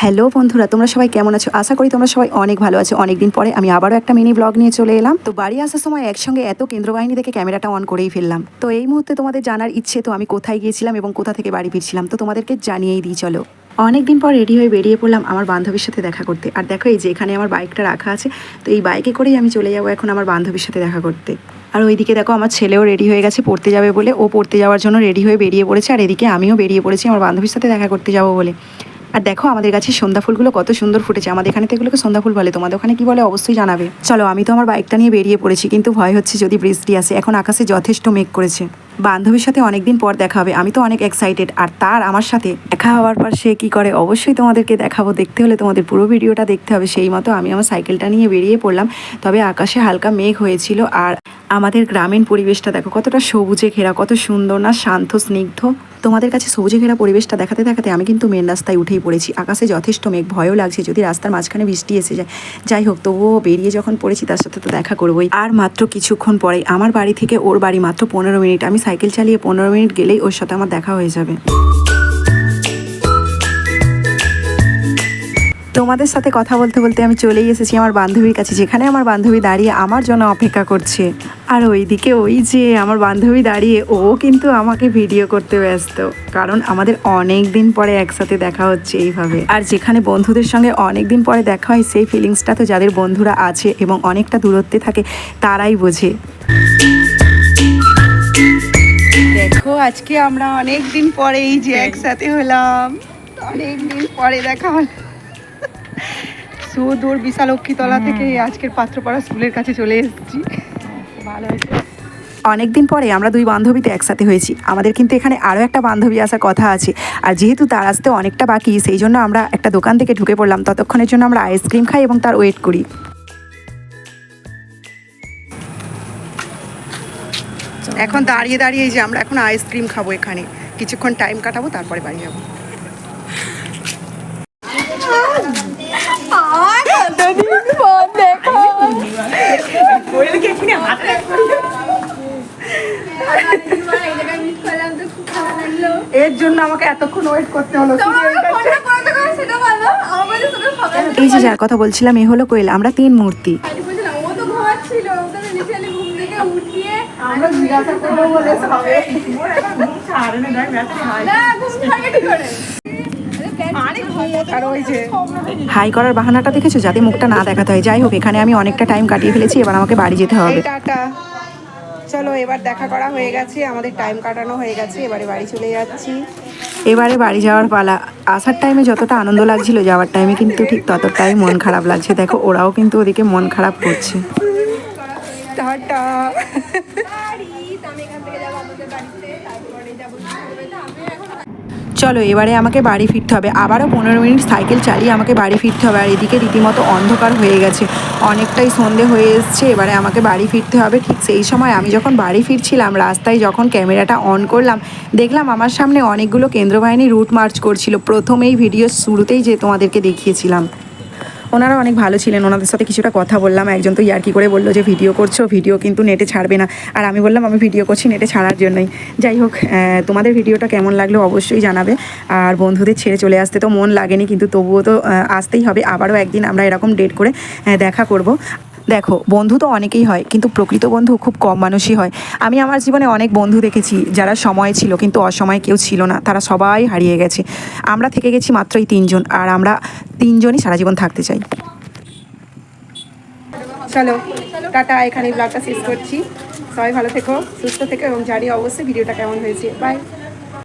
Hello বন্ধুরা, তোমরা সবাই কেমন আছো? আশা করি তোমরা সবাই অনেক ভালো আছো। অনেকদিন পরে আমি আবারও একটা মিনি ব্লগ নিয়ে চলে এলাম। তো বাড়ি আসার সময় একসঙ্গে এত কেন্দ্রবাহিনী দেখে ক্যামেরাটা অন করেই ফেললাম। তো এই মুহূর্তে তোমাদের জানার ইচ্ছে, তো আমি কোথায় গিয়েছিলাম এবং কোথা থেকে বাড়ি ফিরছিলাম, তো তোমাদেরকে জানিয়েই দিই চলো। অনেকদিন পর রেডি হয়ে বেরিয়ে পড়লাম আমার বান্ধবীর সাথে দেখা করতে। আর দেখো এই যে এখানে আমার বাইকটা রাখা আছে, তো এই বাইকে করেই আমি চলে যাবো এখন আমার বান্ধবীর সাথে দেখা করতে। আর ওইদিকে দেখো আমার ছেলেও রেডি হয়ে গেছে পড়তে যাবে বলে, ও পড়তে যাওয়ার জন্য রেডি হয়ে বেরিয়ে পড়েছে। আর এদিকে আমিও বেরিয়ে পড়েছি আমার বান্ধবীর সাথে দেখা করতে যাবো বলে। আর দেখো আমাদের কাছে সন্ধ্যা ফুলগুলো কত সুন্দর ফুটেছে। আমাদের এখানে তো এগুলোকে সন্ধ্যা ফুল বলে, তোমাদের ওখানে কি বলে অবশ্যই জানাবে। চলো, আমি তো আমার বাইকটা নিয়ে বেরিয়ে পড়েছি, কিন্তু ভয় হচ্ছে যদি বৃষ্টি আসে। এখন আকাশে যথেষ্ট মেঘ করেছে। বান্ধবীর সাথে অনেকদিন পর দেখা হবে, আমি তো অনেক এক্সাইটেড। আর তার আমার সাথে দেখা হওয়ার পর সে কি করে অবশ্যই তোমাদেরকে দেখাবো। দেখতে হলে তোমাদের পুরো ভিডিওটা দেখতে হবে। সেই মতো আমি আমার সাইকেলটা নিয়ে বেরিয়ে পড়লাম। তবে আকাশে হালকা মেঘ হয়েছিল। আর আমাদের গ্রামীণ পরিবেশটা দেখো কতটা সবুজে ঘেরা, কত সুন্দর না, শান্ত স্নিগ্ধ। তোমাদের কাছে সবুজে ঘেরা পরিবেশটা দেখাতে দেখাতে আমি কিন্তু মেন রাস্তায় উঠেই পড়েছি। আকাশে যথেষ্ট মেঘ, ভয়ও লাগছে যদি রাস্তার মাঝখানে বৃষ্টি এসে যায়। যাই হোক, তবুও বেরিয়ে যখন পড়েছি তার সাথে তো দেখা করবোই। আর মাত্র কিছুক্ষণ পরেই আমার বাড়ি থেকে ওর বাড়ি মাত্র 15 মিনিট। আমি সাইকেল চালিয়ে 15 মিনিট গেলেই ওর সাথে আমার দেখা হয়ে যাবে। তোমাদের সাথে কথা বলতে বলতে আমি চলেই এসেছি আমার বান্ধবীর কাছে, যেখানে আমার বান্ধবী দাঁড়িয়ে আমার জন্য অপেক্ষা করছে। আর ওইদিকে ওই যে আমার বান্ধবী দাঁড়িয়ে, ও কিন্তু আমাকে ভিডিও করতে ব্যস্ত, কারণ আমাদের অনেক দিন পরে একসাথে দেখা হচ্ছে এইভাবে। আর যেখানে বন্ধুদের সঙ্গে অনেক দিন পরে দেখা হয়, সেই ফিলিংসটা তো যাদের বন্ধুরা আছে এবং অনেকটা দূরত্বে থাকে তারাই বোঝে। দেখো আজকে আমরা অনেক দিন পরে এই যে একসাথে হলাম, অনেক দিন পরে দেখা হল। সুদূর বিশালক্ষীতলা থেকে আজকের পাত্রপাড়া স্কুলের কাছে চলে এসেছি। ভালো হয়েছে, অনেকদিন পরে আমরা দুই বান্ধবীতে একসাথে হয়েছি। আমাদের কিন্তু এখানে আরও একটা বান্ধবী আসার কথা আছে, আর যেহেতু তার আসতে অনেকটা বাকি, সেই জন্য আমরা একটা দোকান থেকে ঢুকে পড়লাম। ততক্ষণের জন্য আমরা আইসক্রিম খাই এবং তার ওয়েট করি। এখন দাঁড়িয়ে দাঁড়িয়ে এই যে আমরা এখন আইসক্রিম খাবো, এখানে কিছুক্ষণ টাইম কাটাবো, তারপরে বাড়ি যাবো। এর জন্য আমাকে এতক্ষণ ওয়েট করতে হলো। এই যে যার কথা বলছিলাম, এ হলো কোয়েল। আমরা 3 মূর্তি। হাই করার বাহানাটা দেখেছো, যাতে মুখটা না দেখাতে হয়। যাই হোক, এখানে আমি অনেকটা টাইম কাটিয়ে ফেলেছি, এবার আমাকে বাড়ি যেতে হবে। টাটা, চলো এবার দেখা করা হয়ে গেছে, আমাদের টাইম কাটানো হয়ে গেছে, এবারে বাড়ি চলে যাচ্ছি। এবারে বাড়ি যাওয়ার পালা। আসার টাইমে যতটা আনন্দ লাগছিল, যাওয়ার টাইমে কিন্তু ঠিক ততটাই মন খারাপ লাগছে। দেখো ওরাও কিন্তু ওদিকে মন খারাপ করছে। টাটা। চলো এবারে আমাকে বাড়ি ফিরতে হবে। আবারও 15 মিনিট সাইকেল চালিয়ে আমাকে বাড়ি ফিরতে হবে। আর এদিকে রীতিমতো অন্ধকার হয়ে গেছে, অনেকটাই সন্ধে হয়ে এসছে। এবারে আমাকে বাড়ি ফিরতে হবে। ঠিক সেই সময় আমি যখন বাড়ি ফিরছিলাম, রাস্তায় যখন ক্যামেরাটা অন করলাম, দেখলাম আমার সামনে অনেকগুলো কেন্দ্রবাহিনী রুট মার্চ করছিল। প্রথমেই ভিডিওর শুরুতেই যে তোমাদেরকে দেখিয়েছিলাম, ওনারা অনেক ভালো ছিলেন। ওনাদের সাথে কিছুটা কথা বললাম। একজন তো ইয়ার্কি করে বললো যে ভিডিও করছো, ভিডিও কিন্তু নেটে ছাড়বে না। আর আমি বললাম আমি ভিডিও করছি নেটে ছাড়ার জন্যই। যাই হোক, তোমাদের ভিডিওটা কেমন লাগলো অবশ্যই জানাবে। আর বন্ধুদের ছেড়ে চলে আসতে তো মন লাগেনি, কিন্তু তবুও তো আসতেই হবে। আবারও একদিন আমরা এরকম ডেট করে দেখা করব। দেখো বন্ধু তো অনেকেই হয়, কিন্তু প্রকৃত বন্ধু খুব কম মানুষই হয়। আমি আমার জীবনে অনেক বন্ধু দেখেছি যারা সময় ছিল, কিন্তু অসময়ে কেউ ছিল না। তারা সবাই হারিয়ে গেছে। আমরা থেকে গেছি মাত্র এই 3 জন, আর আমরা 3 জনই সারা জীবন থাকতে চাই। চলো টাটা, এখানে ব্লগটা শেষ করছি। সবাই ভালো থেকো, সুস্থ থেকো এবং জানি অবশ্যই ভিডিওটা কেমন হয়েছে। বাই।